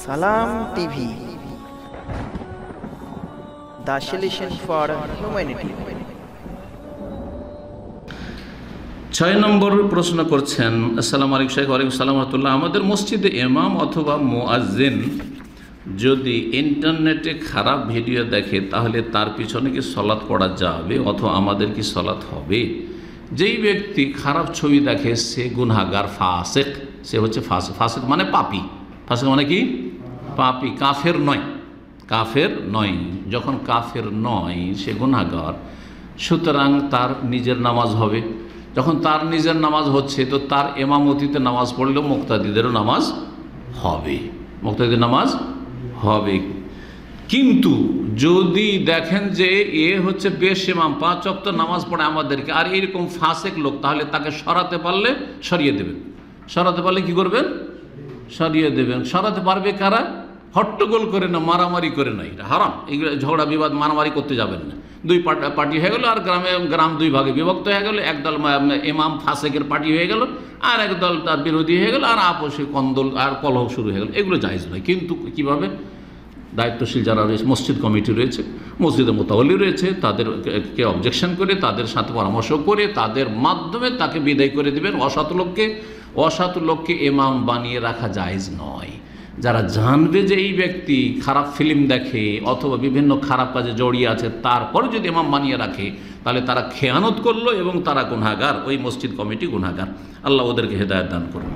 সালাম TV, the solution for humanity। 6 নম্বর প্রশ্ন করছেন। আসসালামু আলাইকুম শাইখ। ওয়ালাইকুম সালাম রাহমাতুল্লাহ। আমাদের মসজিদে ইমাম অথবা মুয়াজ্জিন যদি ইন্টারনেটে খারাপ ভিডিও দেখে তাহলে তার পিছনে কি সলাৎ পড়া যাবে অথবা আমাদের কি সলাৎ হবে? যেই ব্যক্তি খারাপ ছবি দেখে সে গুনাহগার, ফাসিক। সে হচ্ছে ফাসিক। ফাসিক মানে পাপী। ফাসিক মানে কি? পাপী। কাফের নয়, কাফের নয়। যখন কাফের নয় সে গুনাহগার, সুতরাং তার নিজের নামাজ হবে। যখন তার নিজের নামাজ হচ্ছে তো তার ইমামতিতে নামাজ পড়লেও মুক্তাদিদেরও নামাজ হবে, মুক্তাদিদের নামাজ হবে। কিন্তু যদি দেখেন যে এ হচ্ছে বেশ ইমাম, 5 ওয়াক্ত নামাজ পড়ে আমাদেরকে, আর এরকম ফাসেক লোক, তাহলে তাকে সরাতে পারলে সরিয়ে দেবেন। সরাতে পারলে কি করবেন? সরিয়ে দেবেন। সরাতে পারবে কারা? হট্টগোল করে না, মারামারি করে না। এটা হারাম। এগুলো ঝগড়া বিবাদ মারামারি করতে যাবেন না। 2 পার্টি হয়ে গেল, আর গ্রাম 2 ভাগে বিভক্ত হয়ে গেল। একদল ইমাম ফাসেকের পার্টি হয়ে গেল, আর একদল তার বিরোধী হয়ে গেল, আর আপোষে কন্দল আর কলহ শুরু হয়ে গেল। এগুলো জায়েজ নয়। কিন্তু কিভাবে? দায়িত্বশীল যারা রয়েছে, মসজিদ কমিটি রয়েছে, মসজিদে মোতাওয়াল্লি রয়েছে, তাদেরকে অবজেকশন করে, তাদের সাথে পরামর্শ করে, তাদের মাধ্যমে তাকে বিদায় করে দেবেন। অসৎ লোককে ইমাম বানিয়ে রাখা জায়েজ নয়। যারা জানবে যে এই ব্যক্তি খারাপ ফিল্ম দেখে অথবা বিভিন্ন খারাপ কাজে জড়িয়ে আছে, তারপরে যদি ইমাম বানিয়ে রাখে তাহলে তারা খেয়ানত করলো এবং তারা গুনাহগার, ওই মসজিদ কমিটি গুনাহগার। আল্লাহ ওদেরকে হেদায়েত দান করুন।